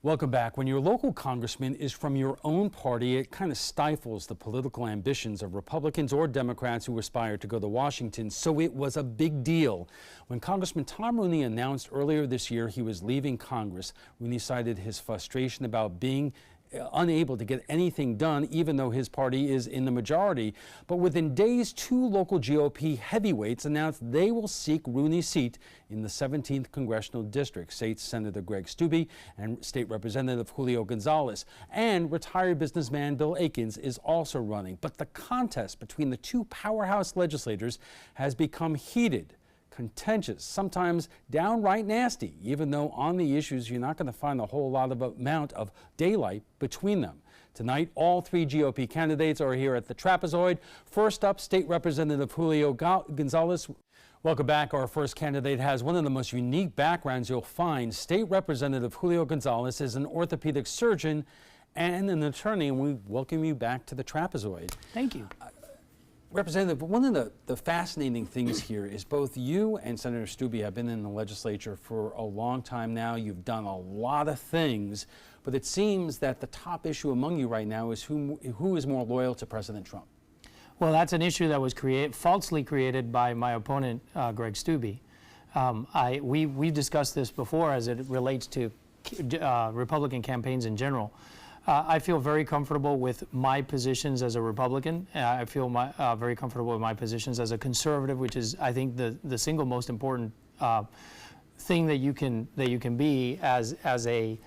Welcome back. When your local congressman is from your own party, it kind of stifles the political ambitions of Republicans or Democrats who aspire to go to Washington. So it was a big deal. When Congressman Tom Rooney announced earlier this year he was leaving Congress, Rooney cited his frustration about being unable to get anything done, even though his party is in the majority. But within days, two local GOP heavyweights announced they will seek Rooney's seat in the 17th Congressional District. State Senator Greg Steube and State Representative Julio Gonzalez. And retired businessman Bill Akins is also running. But the contest between the two powerhouse legislators has become heated, contentious, sometimes downright nasty, even though on the issues you're not going to find a whole lot of amount of daylight between them. Tonight, all three GOP candidates are here at the trapezoid. First up, State Representative Julio Gonzalez. Welcome back. Our first candidate has one of the most unique backgrounds you'll find. State Representative Julio Gonzalez is an orthopedic surgeon and an attorney, and we welcome you back to the trapezoid. Thank you. Representative, one of the fascinating things here is both you and Senator Steube have been in the legislature for a long time now. You've done a lot of things, but it seems that the top issue among you right now is who is more loyal to President Trump. Well, that's an issue that was falsely created by my opponent, Greg Steube. We've discussed this before as it relates to Republican campaigns in general. I feel very comfortable with my positions as a Republican. I feel very comfortable with my positions as a conservative, which is, I think, the single most important thing that you can be as a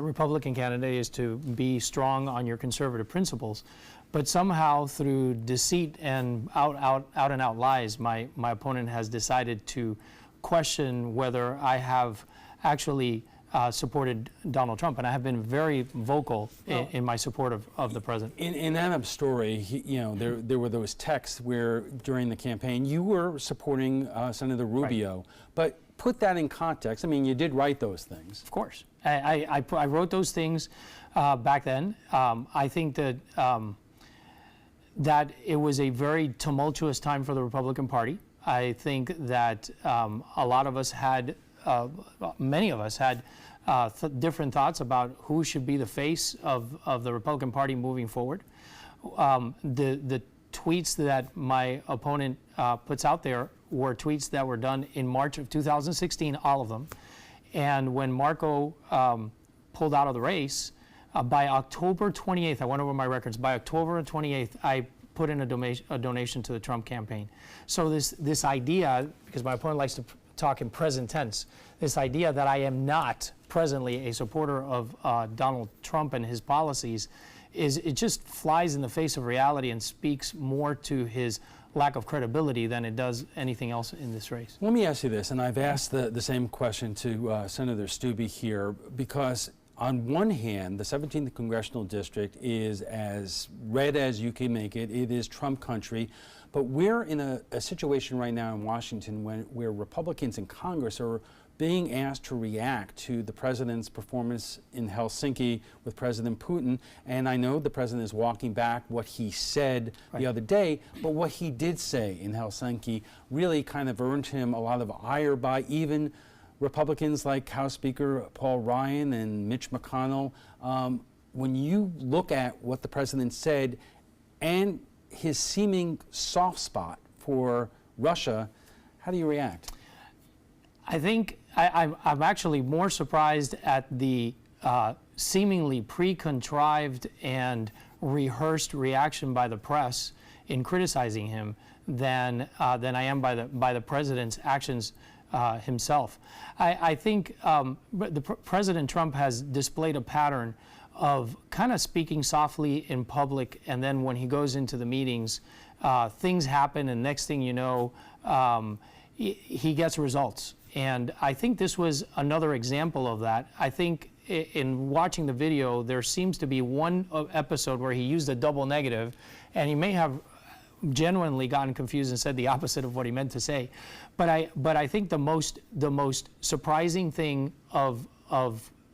Republican candidate is to be strong on your conservative principles. But somehow, through deceit and out and out lies, my opponent has decided to question whether I have actually supported Donald Trump, and I have been very vocal in my support of the president. In Adam's story, there were those texts where during the campaign you were supporting Senator Rubio, right. But put that in context. I mean, you did write those things. Of course, I wrote those things back then. I think that that it was a very tumultuous time for the Republican Party. I think that a lot of us had. Many of us had different thoughts about who should be the face of the Republican Party moving forward. The tweets that my opponent puts out there were tweets that were done in March of 2016, all of them. And when Marco pulled out of the race, by October 28th, I went over my records, by October 28th, I put in a donation to the Trump campaign. So this idea, because my opponent likes to talk in present tense, this idea that I am not presently a supporter of Donald Trump and his policies, it just flies in the face of reality and speaks more to his lack of credibility than it does anything else in this race. Let me ask you this, and I've asked the same question to Senator Steube here, because on one hand, the 17th Congressional District is as red as you can make it. It is Trump country. But we're in a situation right now in Washington where Republicans in Congress are being asked to react to the president's performance in Helsinki with President Putin. And I know the president is walking back what he said the other day, but what he did say in Helsinki really kind of earned him a lot of ire by even Republicans like House Speaker Paul Ryan and Mitch McConnell. When you look at what the president said and his seeming soft spot for Russia, how do you react? I think I'm actually more surprised at the seemingly pre-contrived and rehearsed reaction by the press in criticizing him than I am by the president's actions himself. I think President Trump has displayed a pattern of kind of speaking softly in public, and then when he goes into the meetings, things happen, and next thing you know, he gets results. And I think this was another example of that. I think in watching the video, there seems to be one episode where he used a double negative, and he may have genuinely gotten confused and said the opposite of what he meant to say. But I think the most surprising thing of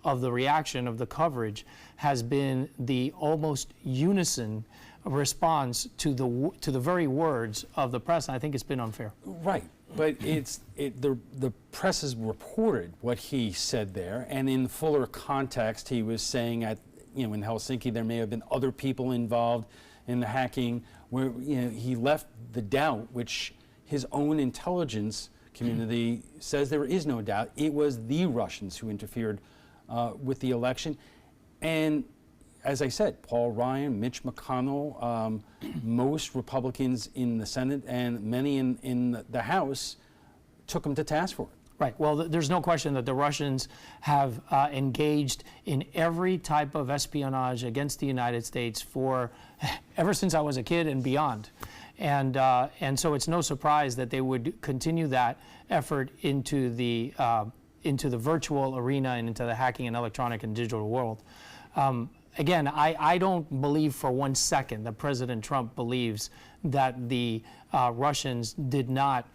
the reaction, of the coverage, has been the almost unison response to the very words of the press. And I think it's been unfair. Right. But the press has reported what he said there, and in fuller context, he was saying in Helsinki there may have been other people involved in the hacking, where he left the doubt, which his own intelligence community says there is no doubt. It was the Russians who interfered with the election, and as I said, Paul Ryan, Mitch McConnell, most Republicans in the Senate and many in the House took him to task for it. Right. Well, there's no question that the Russians have engaged in every type of espionage against the United States ever since I was a kid and beyond. And so it's no surprise that they would continue that effort into the virtual arena and into the hacking and electronic and digital world. Again, I don't believe for 1 second that President Trump believes that the Russians did not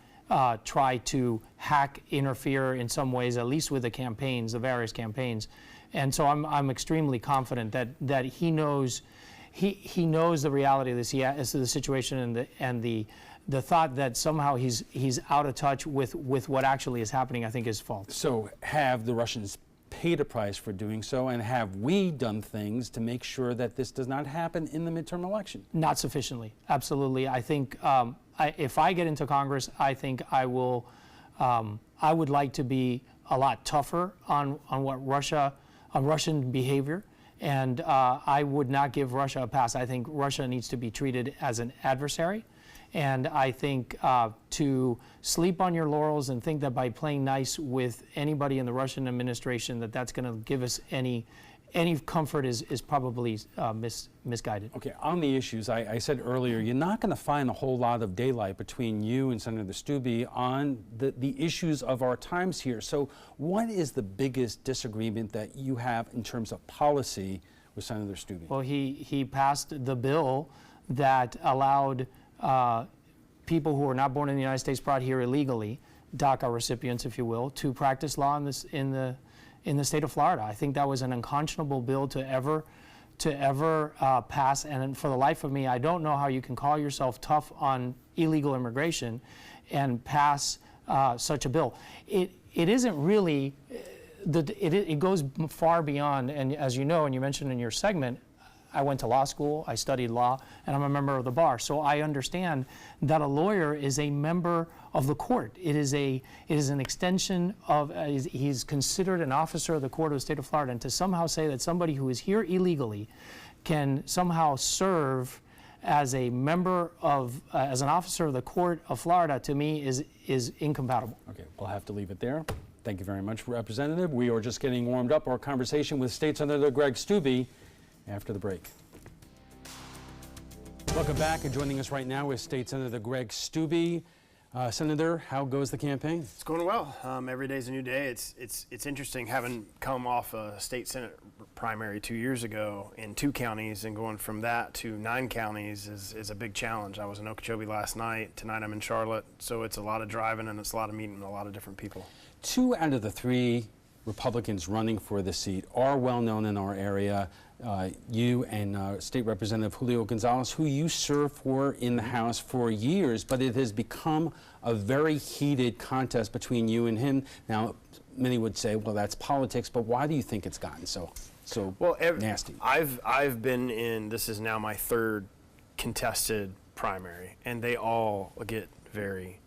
try to hack, interfere in some ways, at least with the campaigns, the various campaigns. And so I'm extremely confident that he knows the reality of the situation and the thought that somehow he's out of touch with what actually is happening, I think is false. So have the Russians paid a price for doing so, and have we done things to make sure that this does not happen in the midterm election? Not sufficiently, absolutely. I think if I get into Congress, I think I will. I would like to be a lot tougher on Russian behavior, and I would not give Russia a pass. I think Russia needs to be treated as an adversary. And I think to sleep on your laurels and think that by playing nice with anybody in the Russian administration that's going to give us any comfort is probably misguided. Okay, on the issues, I said earlier, you're not going to find a whole lot of daylight between you and Senator Stubbe on the issues of our times here. So what is the biggest disagreement that you have in terms of policy with Senator Stubbe? Well, he passed the bill that allowed people who are not born in the United States, brought here illegally, DACA recipients, if you will, to practice law in the state of Florida. I think that was an unconscionable bill to ever pass, and for the life of me, I don't know how you can call yourself tough on illegal immigration and pass such a bill. It isn't really, it goes far beyond, and as you know, and you mentioned in your segment, I went to law school, I studied law, and I'm a member of the bar. So I understand that a lawyer is a member of the court. It is an extension of, he's considered an officer of the court of the state of Florida. And to somehow say that somebody who is here illegally can somehow serve as a member of, as an officer of the court of Florida, to me is incompatible. Okay, we'll have to leave it there. Thank you very much, Representative. We are just getting warmed up. Our conversation with State Senator Greg Stubbe after the break. Welcome back, and joining us right now is State Senator Greg Stubbe. Senator, how goes the campaign? It's going well. Every day's a new day. It's interesting having come off a state senate primary 2 years ago in 2 counties, and going from that to 9 counties is a big challenge. I was in Okeechobee last night. Tonight I'm in Charlotte. So it's a lot of driving, and it's a lot of meeting a lot of different people. 2 out of the 3 Republicans running for the seat are well known in our area. You and State Representative Julio Gonzalez, who you served for in the House for years, but it has become a very heated contest between you and him. Now, many would say, well, that's politics, but why do you think it's gotten so nasty? I've been in, this is now my 3rd contested primary, and they all get very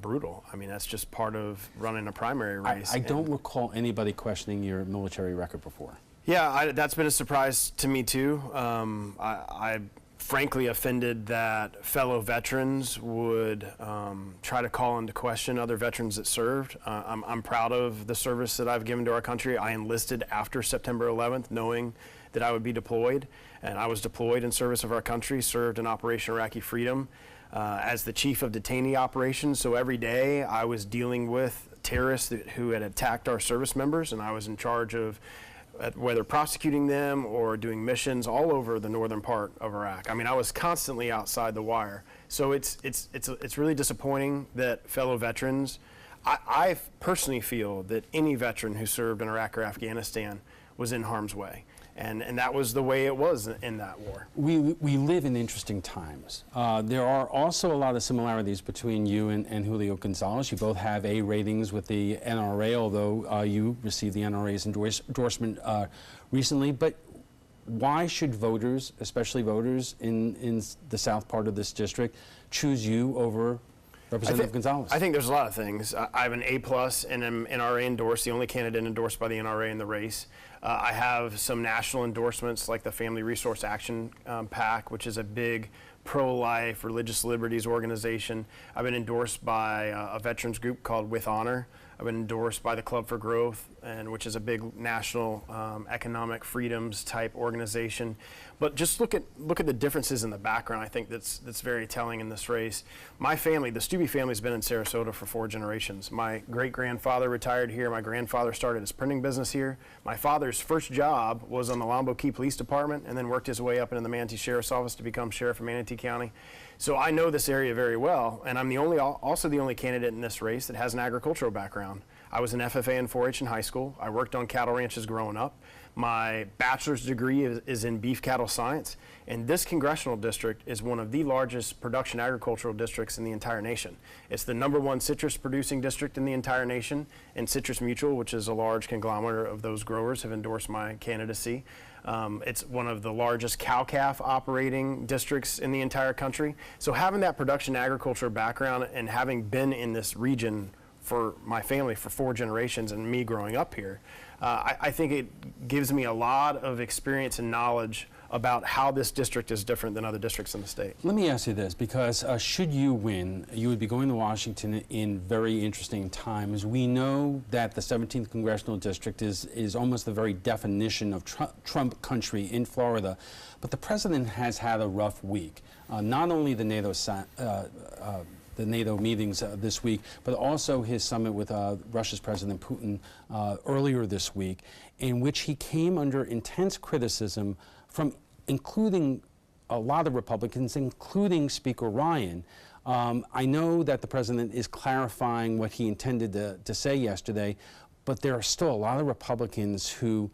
brutal. I mean, that's just part of running a primary race. I don't recall anybody questioning your military record before. Yeah, that's been a surprise to me too. I frankly offended that fellow veterans would try to call into question other veterans that served. I'm proud of the service that I've given to our country. I enlisted after September 11th, knowing that I would be deployed, and I was deployed in service of our country, served in Operation Iraqi Freedom as the chief of detainee operations. So every day I was dealing with terrorists who had attacked our service members, and I was in charge of whether prosecuting them or doing missions all over the northern part of Iraq. I mean, I was constantly outside the wire. So it's really disappointing that fellow veterans, I personally feel that any veteran who served in Iraq or Afghanistan was in harm's way. And that was the way it was in that war. We live in interesting times. There are also a lot of similarities between you and Julio Gonzalez. You both have A ratings with the NRA, although you received the NRA's endorsement recently. But why should voters, especially voters in the south part of this district, choose you over Representative Gonzalez? I think there's a lot of things. I have an A+ and am NRA endorsed, the only candidate endorsed by the NRA in the race. I have some national endorsements like the Family Resource Action PAC, which is a big pro-life, religious liberties organization. I've been endorsed by a veterans group called With Honor. I've been endorsed by the Club for Growth, which is a big national economic freedoms type organization. But just look at the differences in the background. I think that's very telling in this race. My family, the Stubbe family, has been in Sarasota for 4 generations. My great-grandfather retired here. My grandfather started his printing business here. My father's first job was on the Lombo Key Police Department, and then worked his way up into the Manatee Sheriff's Office to become sheriff of Manatee County. So I know this area very well, and I'm also the only candidate in this race that has an agricultural background. I was an FFA in 4-H in high school. I worked on cattle ranches growing up. My bachelor's degree is in beef cattle science, and this congressional district is one of the largest production agricultural districts in the entire nation. It's the #1 citrus producing district in the entire nation, and Citrus Mutual, which is a large conglomerate of those growers, have endorsed my candidacy. It's one of the largest cow-calf operating districts in the entire country. So having that production agriculture background and having been in this region for my family for 4 generations and me growing up here, I think it gives me a lot of experience and knowledge about how this district is different than other districts in the state. Let me ask you this, because should you win, you would be going to Washington in very interesting times. We know that the 17th Congressional District is almost the very definition of Trump country in Florida, but the president has had a rough week. Not only the NATO meetings this week, but also his summit with Russia's President Putin earlier this week, in which he came under intense criticism from including a lot of Republicans, including Speaker Ryan. I know that the president is clarifying what he intended to say yesterday, but there are still a lot of Republicans who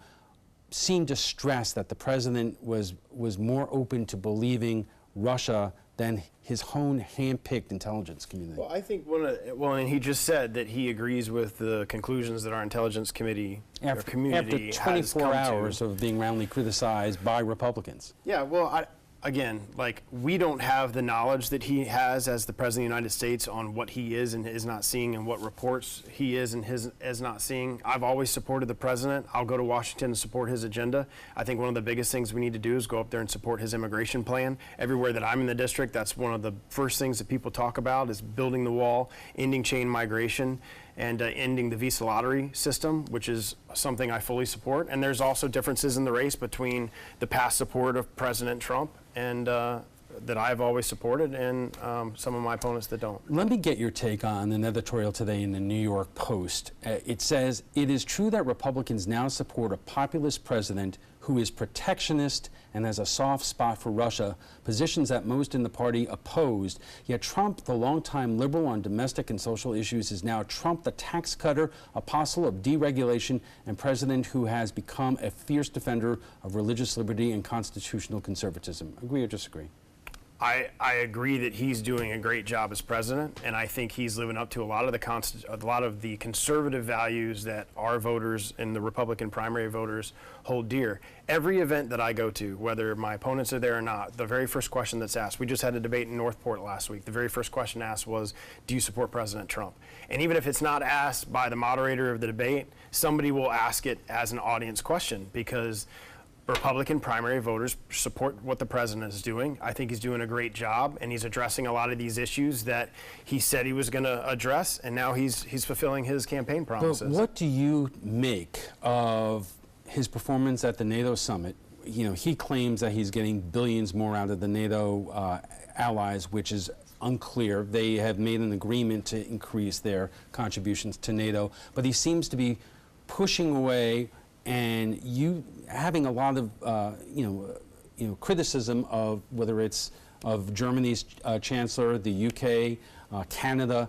seem to stress that the president was more open to believing Russia than his own hand-picked intelligence community. Well, I think and he just said that he agrees with the conclusions that our intelligence committee community after 24 hours of being roundly criticized by Republicans. Yeah, well, again, like, we don't have the knowledge that he has as the President of the United States on what he is and is not seeing and what reports he is and is not seeing. I've always supported the President. I'll go to Washington and support his agenda. I think one of the biggest things we need to do is go up there and support his immigration plan. Everywhere that I'm in the district, that's one of the first things that people talk about is building the wall, ending chain migration, and ending the visa lottery system, which is something I fully support. And there's also differences in the race between the past support of President Trump and that I've always supported, and some of my opponents that don't. Let me get your take on an editorial today in the New York Post. It says, "It is true that Republicans now support a populist president who is protectionist and has a soft spot for Russia, positions that most in the party opposed. Yet Trump, the longtime liberal on domestic and social issues, is now Trump, the tax cutter, apostle of deregulation, and president who has become a fierce defender of religious liberty and constitutional conservatism." Agree or disagree? I agree that he's doing a great job as president, and I think he's living up to a lot of the conservative values that our voters and the Republican primary voters hold dear. Every event that I go to, whether my opponents are there or not, the very first question that's asked, we just had a debate in Northport last week, the very first question asked was, do you support President Trump? And even if it's not asked by the moderator of the debate, somebody will ask it as an audience question, because Republican primary voters support what the president is doing. I think he's doing a great job, and he's addressing a lot of these issues that he said he was going to address, and now he's fulfilling his campaign promises. But what do you make of his performance at the NATO summit? You know, he claims that he's getting billions more out of the NATO allies, which is unclear. They have made an agreement to increase their contributions to NATO, but he seems to be pushing away, and you having a lot of criticism of whether it's of Germany's chancellor, the UK, Canada.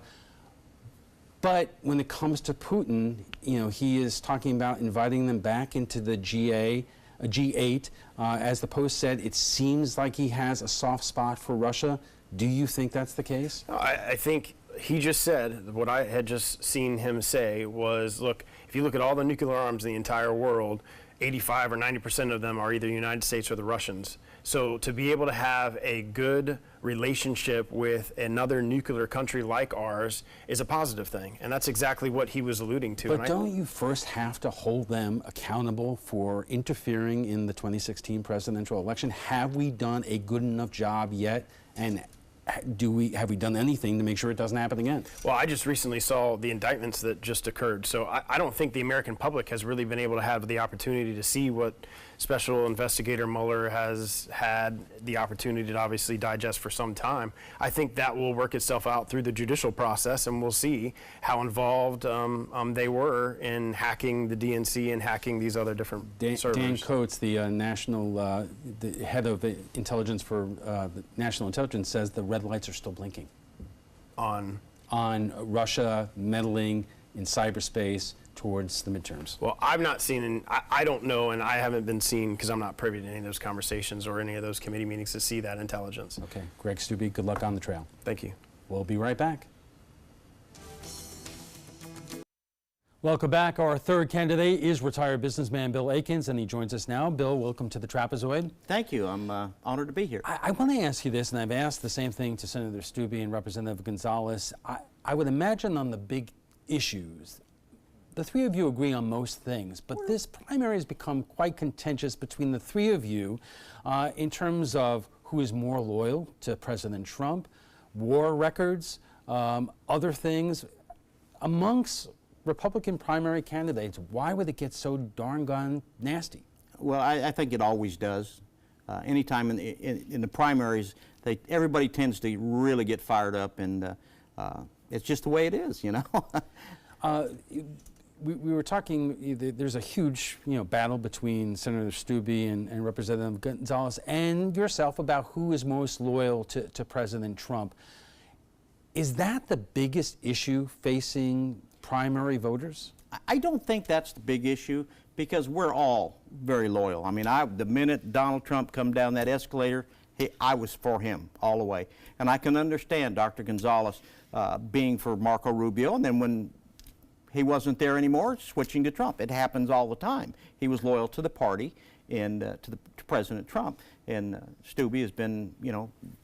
But when it comes to Putin, you know, he is talking about inviting them back into the G8. As the Post said, it seems like he has a soft spot for Russia. Do you think that's the case? I think he just said, what I had just seen him say was, look, if you look at all the nuclear arms in the entire world, 85 or 90% of them are either the United States or the Russians. So to be able to have a good relationship with another nuclear country like ours is a positive thing. And that's exactly what he was alluding to. But don't you first have to hold them accountable for interfering in the 2016 presidential election? Have we done a good enough job yet? And have we done anything to make sure it doesn't happen again? Well, I just recently saw the indictments that just occurred, so I don't think the American public has really been able to have the opportunity to see what Special Investigator Mueller has had the opportunity to obviously digest for some time. I think that will work itself out through the judicial process, and we'll see how involved they were in hacking the DNC and hacking these other different servers. Dan Coates, the the head of intelligence for the National Intelligence, says the red lights are still blinking on Russia meddling in cyberspace towards the midterms. Well, I've not seen, and I don't know, and I haven't been seen because I'm not privy to any of those conversations or any of those committee meetings to see that intelligence. Okay, Greg Stubbe, good luck on the trail. Thank you. We'll be right back. Welcome back. Our third candidate is retired businessman Bill Akins, and he joins us now. Bill, welcome to the Trapezoid. Thank you. I'm honored to be here. I want to ask you this, and I've asked the same thing to Senator Stubbe and Representative Gonzalez. I would imagine on the big issues, the three of you agree on most things, but this primary has become quite contentious between the three of you in terms of who is more loyal to President Trump, war records, other things. Amongst Republican primary candidates, why would it get so darn gone nasty? Well, I think it always does. Anytime in the primaries, everybody tends to really get fired up, and it's just the way it is, you know. We were talking, there's a huge battle between Senator Stubbe and Representative Gonzalez and yourself about who is most loyal to President Trump. Is that the biggest issue facing primary voters? I don't think that's the big issue because we're all very loyal. I mean, the minute Donald Trump come down that escalator, I was for him all the way. And I can understand Dr. Gonzalez being for Marco Rubio, and then when he wasn't there anymore, switching to Trump. It happens all the time. He was loyal to the party and to President Trump, and Stubbe has been,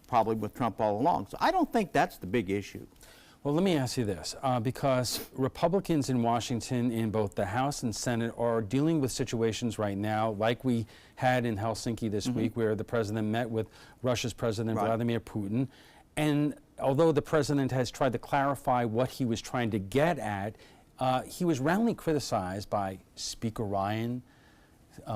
probably with Trump all along. So I don't think that's the big issue. Well, let me ask you this, because Republicans in Washington in both the House and Senate are dealing with situations right now, like we had in Helsinki this week, where the president met with Russia's President Vladimir Putin. And although the president has tried to clarify what he was trying to get at, he was roundly criticized by Speaker Ryan,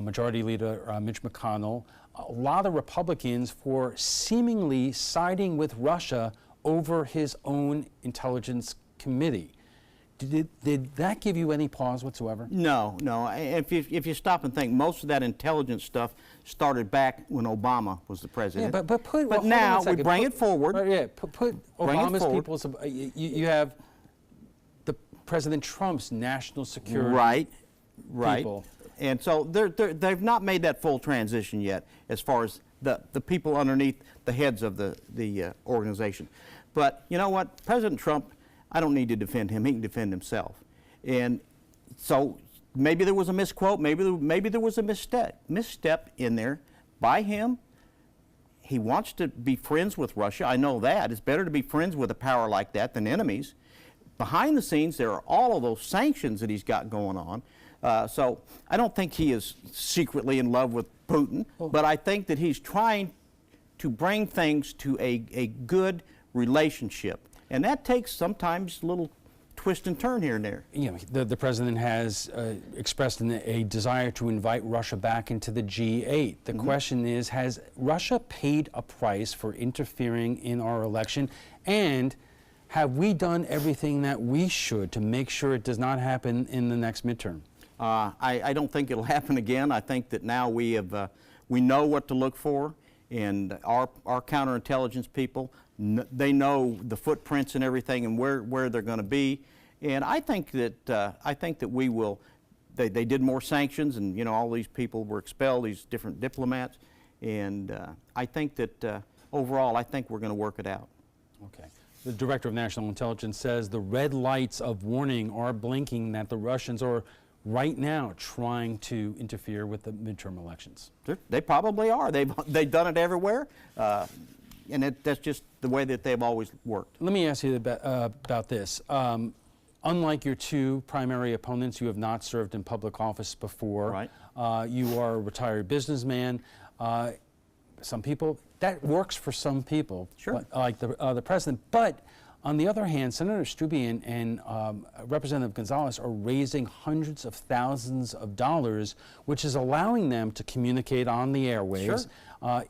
Majority Leader Mitch McConnell, a lot of Republicans for seemingly siding with Russia over his own intelligence committee. Did that give you any pause whatsoever? No. If you stop and think, most of that intelligence stuff started back when Obama was the president. Yeah, but now we bring it forward. Put Obama's people's. You have the President Trump's national security people. And so they've not made that full transition yet, as far as the people underneath the heads of the organization. But you know what? President Trump, I don't need to defend him. He can defend himself. And so maybe there was a misquote. Maybe there was a misstep in there by him. He wants to be friends with Russia. I know that. It's better to be friends with a power like that than enemies. Behind the scenes, there are all of those sanctions that he's got going on. So I don't think he is secretly in love with Putin, but I think that he's trying to bring things to a good relationship. And that takes sometimes a little twist and turn here and there. The president has expressed a desire to invite Russia back into the G8. The question is, has Russia paid a price for interfering in our election? And have we done everything that we should to make sure it does not happen in the next midterm? I don't think it'll happen again. I think that now we know what to look for, and our counterintelligence people, they know the footprints and everything and where they're going to be, And I think that we will. They did more sanctions, and you know, all these people were expelled, these different diplomats, and I think that overall, I think we're going to work it out. Okay. The Director of National Intelligence says the red lights of warning are blinking that the Russians are right now trying to interfere with the midterm elections. They probably are. They've done it everywhere, and that's just the way that they've always worked. Let me ask you about this. Unlike your two primary opponents, you have not served in public office before. Right. You are a retired businessman. Some people, that works for some people, Sure. like the president. But on the other hand, Senator Stubbe and Representative Gonzalez are raising hundreds of thousands of dollars, which is allowing them to communicate on the airwaves. Sure.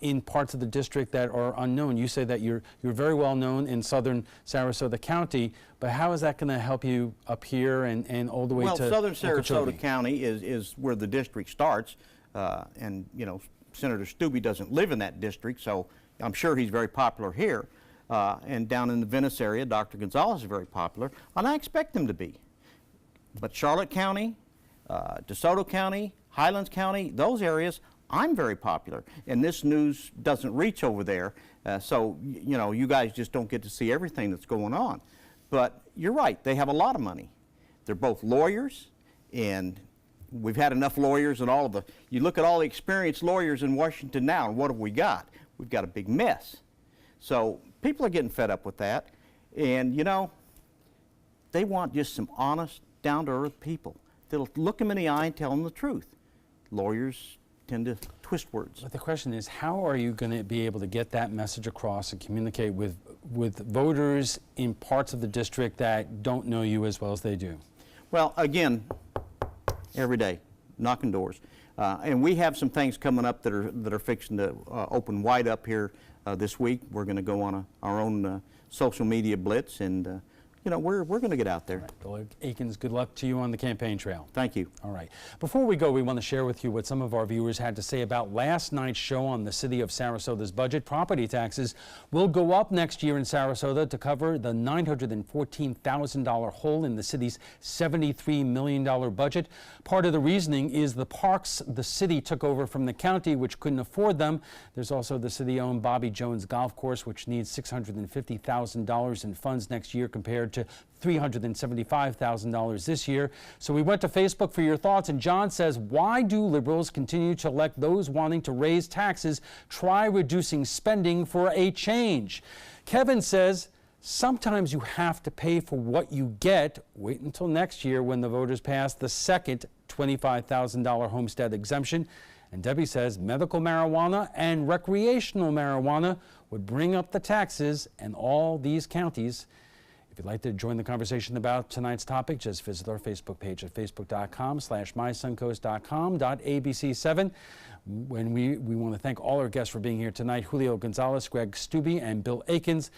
In parts of the district that are unknown. You say that you're very well known in southern Sarasota County, but how is that going to help you up here and all the way to southern Okeechobee? Sarasota County is where the district starts, and you know, Senator Stubbe doesn't live in that district, so I'm sure he's very popular here. And down in the Venice area, Dr. Gonzalez is very popular, and I expect him to be. But Charlotte County, DeSoto County, Highlands County, those areas, I'm very popular, and this news doesn't reach over there, so you know, you guys just don't get to see everything that's going on. But you're right, they have a lot of money. They're both lawyers, and we've had enough lawyers and all of the, you look at all the experienced lawyers in Washington now, and what have we got? We've got a big mess. So people are getting fed up with that, and you know, they want just some honest, down-to-earth people that'll look them in the eye and tell them the truth. Lawyers tend to twist words. But the question is, how are you going to be able to get that message across and communicate with voters in parts of the district that don't know you as well as they do? Well, again, every day, knocking doors. And we have some things coming up that are fixing to open wide up here this week. We're going to go on our own social media blitz, and you know, we're going to get out there. Right. Bill Akins, good luck to you on the campaign trail. Thank you. All right. Before we go, we want to share with you what some of our viewers had to say about last night's show on the City of Sarasota's budget. Property taxes will go up next year in Sarasota to cover the $914,000 hole in the city's $73 million budget. Part of the reasoning is the parks the city took over from the county, which couldn't afford them. There's also the city-owned Bobby Jones Golf Course, which needs $650,000 in funds next year compared to $375,000 this year. So we went to Facebook for your thoughts, and John says, why do liberals continue to elect those wanting to raise taxes? Try reducing spending for a change. Kevin says, sometimes you have to pay for what you get. Wait until next year when the voters pass the second $25,000 homestead exemption. And Debbie says medical marijuana and recreational marijuana would bring up the taxes in all these counties. If you'd like to join the conversation about tonight's topic, just visit our Facebook page at facebook.com/mysuncoast.com.abc7. When we want to thank all our guests for being here tonight: Julio Gonzalez, Greg Stubbe, and Bill Akins.